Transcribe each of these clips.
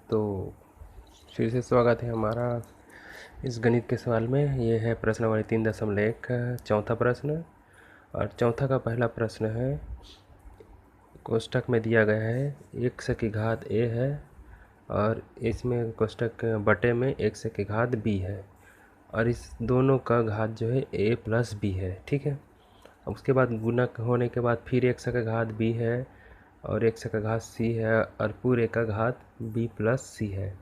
तो फिर से स्वागत है हमारा इस गणित के सवाल में। ये है प्रश्न नंबर 3.1 का चौथा प्रश्न। और चौथा का पहला प्रश्न है, कोष्ठक में दिया गया है x की घात a है और इसमें कोष्ठक बटे में x की घात b है और इस दोनों का घात जो है a प्लस b है। ठीक है। अब उसके बाद गुणा होने के बाद फिर x का घात b है और x का घात c है और पूरे का घात b प्लस c है।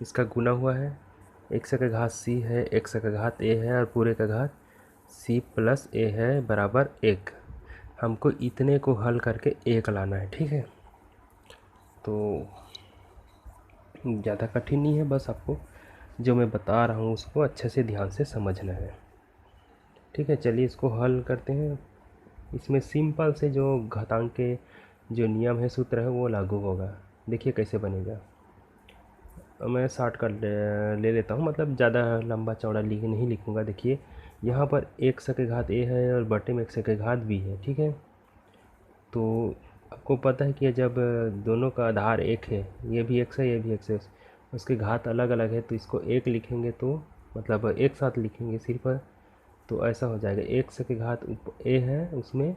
इसका गुना हुआ है, x का घात c है, x का घात a है और पूरे का घात c प्लस a है बराबर 1। हमको इतने को हल करके 1 लाना है। ठीक है। तो ज़्यादा कठिन नहीं है, बस आपको जो मैं बता रहा हूँ उसको अच्छे से ध्यान से समझना है। ठीक है, चलिए इसको हल करते हैं। इसमें सिंपल से जो घातांक के जो नियम है, सूत्र है, वो लागू होगा। देखिए कैसे बनेगा। मैं शॉर्ट कर ले लेता हूँ, मतलब ज़्यादा लंबा चौड़ा नहीं लिखूँगा। देखिए यहाँ पर x के घात a है और बटे में x के घात b है। ठीक है। तो आपको पता है कि जब दोनों का आधार एक है, ये भी x है ये भी x है, उसके घात अलग अलग है, तो इसको एक लिखेंगे तो मतलब एक साथ लिखेंगे सिर्फ, तो ऐसा हो जाएगा। x के घात a है, उसमें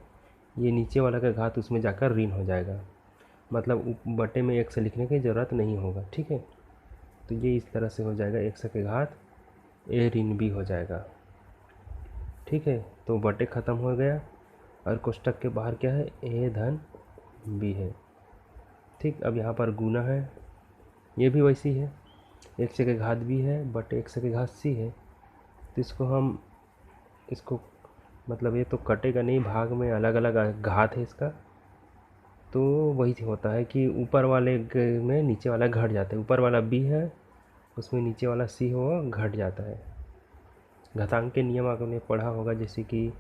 ये नीचे वाला का घात उसमें जाकर ऋण हो जाएगा, मतलब बटे में x लिखने की ज़रूरत नहीं होगा। ठीक है। तो ये इस तरह से हो जाएगा, x के घात a ऋण b हो जाएगा। ठीक है। तो बटे ख़त्म हो गया और कोष्ठक के बाहर क्या है, a धन b है। ठीक। अब यहाँ पर गुना है, ये भी वैसी है, x के घात b है बटे x के घात c है। तो इसको मतलब ये तो कटेगा नहीं, भाग में अलग अलग घात है इसका, तो वही होता है कि ऊपर वाले में नीचे वाला घट जाता है। ऊपर वाला b है, उसमें नीचे वाला c होगा, घट जाता है। घातांक के नियम आपने पढ़ा होगा, जैसे कि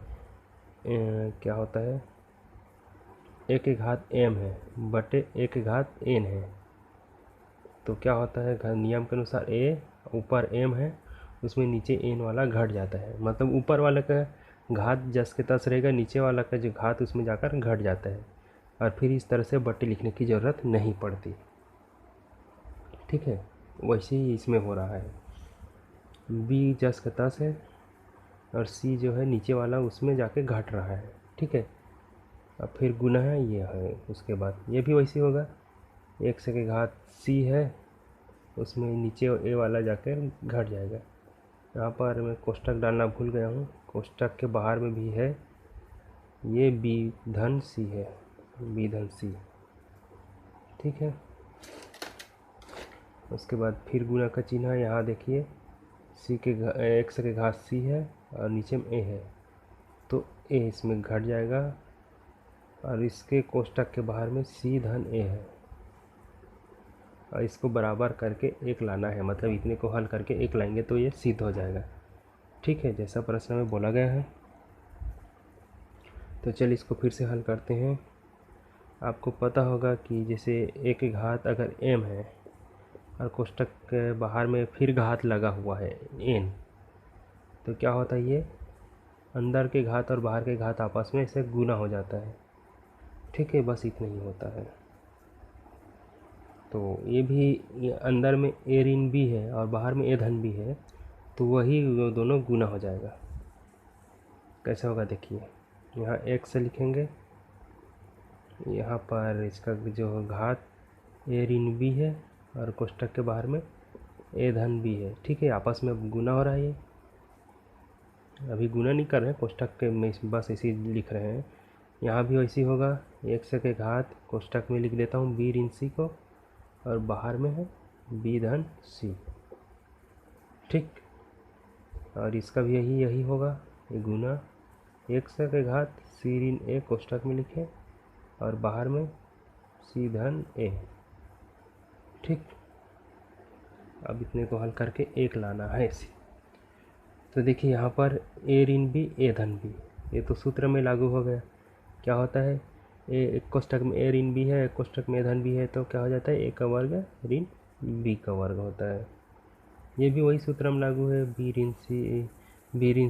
क्या होता है, a के घात m है बटे a के घात n है। तो क्या होता है, नियम के अनुसार a ऊपर m है, उसमें नीचे n वाला घट जाता है। मतलब ऊपर वाले का घात जस के तस रहेगा, नीचे वाला का जो घात उसमें जाकर घट जाता है और फिर इस तरह से बटे लिखने की ज़रूरत नहीं पड़ती। ठीक है। वैसे ही इसमें हो रहा है, b जस का तस है और c जो है नीचे वाला उसमें जाके घट रहा है। ठीक है। अब फिर गुना है, ये है, उसके बाद ये भी वैसे होगा, x के घात c है, उसमें नीचे a वाला जाकर घट जाएगा। यहाँ पर मैं कोष्ठक डालना भूल गया हूँ, कोष्ठक के बाहर में भी है, ये b धन c है, b धन c। ठीक है। उसके बाद फिर गुना का चिन्ह है, यहाँ देखिए x के घात c है और नीचे में a है, तो a इसमें घट जाएगा और इसके कोष्ठक के बाहर में c धन a है और इसको बराबर करके 1 लाना है। मतलब इतने को हल करके 1 लाएंगे तो ये सिद्ध हो जाएगा। ठीक है, जैसा प्रश्न में बोला गया है। तो चलिए इसको फिर से हल करते हैं। आपको पता होगा कि जैसे a की घात अगर m है और कोष्ठक के बाहर में फिर घात लगा हुआ है n, तो क्या होता है, ये अंदर के घात और बाहर के घात आपस में इसे गुना हो जाता है। ठीक है, बस इतना ही होता है। तो ये अंदर में a ऋण b है और बाहर में a धन b है, तो वही दोनों गुना हो जाएगा। कैसा होगा देखिए, यहाँ x लिखेंगे, यहाँ पर इसका जो घात a ऋण b है और कोष्ठक के बाहर में a धन b है। ठीक है, आपस में गुना हो रहा है। ये अभी गुना नहीं कर रहे हैं, कोष्ठक के में बस इसी लिख रहे हैं। यहाँ भी वैसे होगा, x के घात कोष्ठक में लिख देता हूँ b ऋण c को और बाहर में है b धन c। ठीक। और इसका भी यही होगा, ये गुना x के घात c ऋण a कोष्ठक में लिखें और बाहर में c धन a। ठीक। अब इतने को हल करके 1 लाना है इसे। तो देखिए यहाँ पर a ऋण b a धन b, ये तो सूत्र में लागू हो गया। क्या होता है, एक कोष्ठक में a ऋण b है, एक कोष्ठक में a धन b है, तो क्या हो जाता है, a का वर्ग ऋण b का वर्ग होता है। ये भी वही सूत्र में लागू है, b ऋण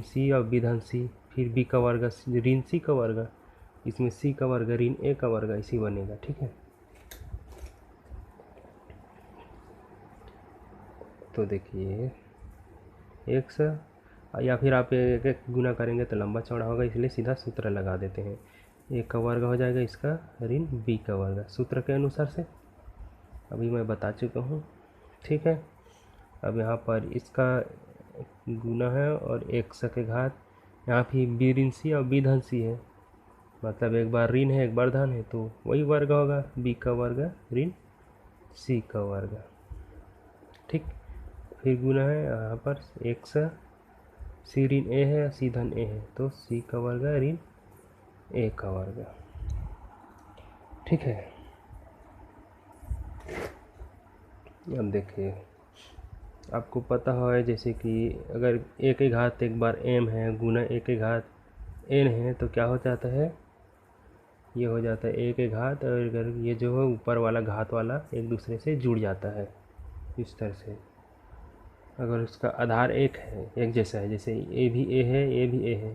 c और b धन c, फिर b का वर्ग ऋण c का वर्ग, इसमें c का वर्ग ऋण a का वर्ग, इसी बनेगा। ठीक है। तो देखिए एक्स, या फिर आप एक एक गुना करेंगे तो लंबा चौड़ा होगा, इसलिए सीधा सूत्र लगा देते हैं। ए का वर्ग हो जाएगा इसका ऋण बी का वर्ग, सूत्र के अनुसार से अभी मैं बता चुका हूँ। ठीक है, अब यहाँ पर इसका गुना है और एक्स के घात, यहाँ भी बी ऋण सी और बी धन सी है, मतलब एक बार ऋण है एक बार धन है, तो वही वर्ग होगा बी का वर्ग ऋण सी का वर्ग। ठीक, फिर गुना है यहाँ पर एक्स, सी ऋण ए है सी धन ए है, तो सी का वर्ग ऋण ए का वर्ग। ठीक है, अब देखिए आपको पता है जैसे कि अगर ए के घात एक बार एम है गुना ए के घात एन है, तो क्या हो जाता है, ये हो जाता है ए के घात, और अगर ये जो है ऊपर वाला घात वाला एक दूसरे से जुड़ जाता है इस तरह से। अगर उसका आधार एक है एक जैसा है, जैसे ए भी ए है ए भी ए है,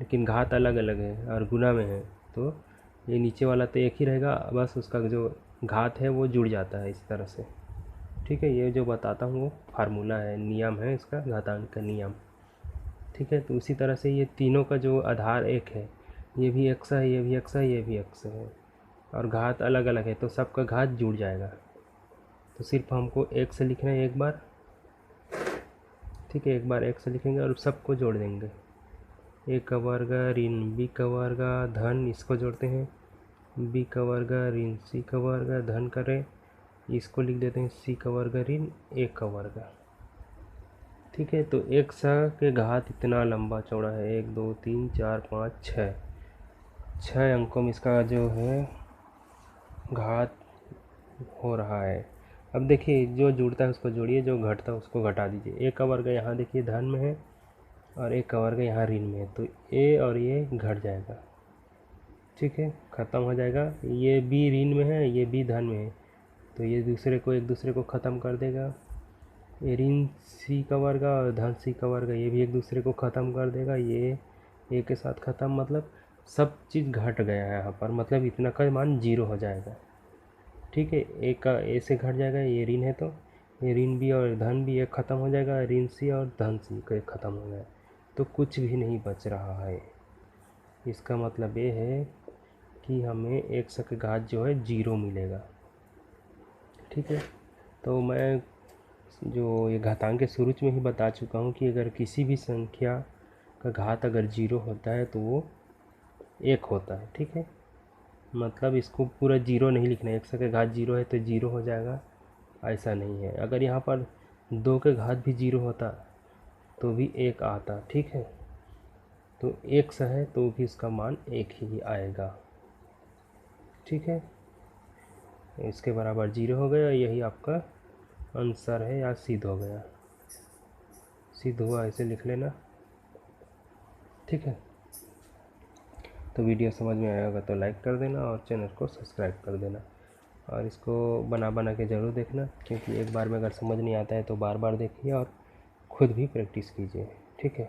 लेकिन घात अलग अलग है और गुना में है, तो ये नीचे वाला तो एक ही रहेगा, बस उसका जो घात है वो जुड़ जाता है इस तरह से। ठीक है, ये जो बताता हूँ वो फार्मूला है, नियम है इसका, घातांक का नियम। ठीक है, तो उसी तरह से ये तीनों का जो आधार एक है, ये भी एक्स है ये भी एक्स है ये भी एक्स है, और घात अलग अलग है, तो सबका घात जुड़ जाएगा। तो सिर्फ हमको एक से लिखना है एक बार। ठीक है, एक बार एक से लिखेंगे और सबको जोड़ देंगे, ए का वर्ग ऋण बी का वर्ग धन, इसको जोड़ते हैं बी का वर्ग ऋण सी का वर्ग धन करें, इसको लिख देते हैं सी का वर्ग ऋण ए का वर्ग। ठीक है, तो एक के घात इतना लंबा चौड़ा है, 1 2 3 4 5 6 अंकों में इसका जो है घात हो रहा है। अब देखिए जो जुड़ता है उसको जोड़िए, जो घटता है उसको घटा दीजिए। ए का वर्ग यहाँ देखिए धन में है और ए का वर्ग यहाँ ऋण में है, तो ए और ये घट जाएगा। ठीक है, ख़त्म हो जाएगा। ये बी ऋण में है ये बी धन में है, तो ये दूसरे को एक दूसरे को ख़त्म कर देगा। ये ऋण सी का वर्ग और धन सी का वर्ग ये भी एक दूसरे को ख़त्म कर देगा, ये ए के साथ ख़त्म, मतलब सब चीज़ घट गया है यहाँ पर, मतलब इतना का मान 0 हो जाएगा। ठीक है, ए का ए से घट जाएगा, ये ऋण है तो ये ऋण बी और धन भी एक ख़त्म हो जाएगा, ऋण सी और धन सी का एक ख़त्म हो गया, तो कुछ भी नहीं बच रहा है। इसका मतलब ये है कि हमें एक्स का घात जो है 0 मिलेगा। ठीक है, तो मैं जो ये घातांक के शुरू में ही बता चुका हूँ कि अगर किसी भी संख्या का घात अगर 0 होता है तो वो 1 होता है। ठीक है, मतलब इसको पूरा 0 नहीं लिखना है, एक्स का घात 0 है तो 0 हो जाएगा, ऐसा नहीं है। अगर यहाँ पर 2 के घात भी 0 होता तो भी 1 आता। ठीक है, तो एक्स है तो भी इसका मान 1 ही आएगा। ठीक है, इसके बराबर 0 हो गया, यही आपका आंसर है, या सिद्ध हो गया, सिद्ध हुआ ऐसे लिख लेना। ठीक है, तो वीडियो समझ में आया होगा तो लाइक कर देना और चैनल को सब्सक्राइब कर देना, और इसको बना के ज़रूर देखना, क्योंकि एक बार में अगर समझ नहीं आता है तो बार बार देखिए और ख़ुद भी प्रैक्टिस कीजिए। ठीक है।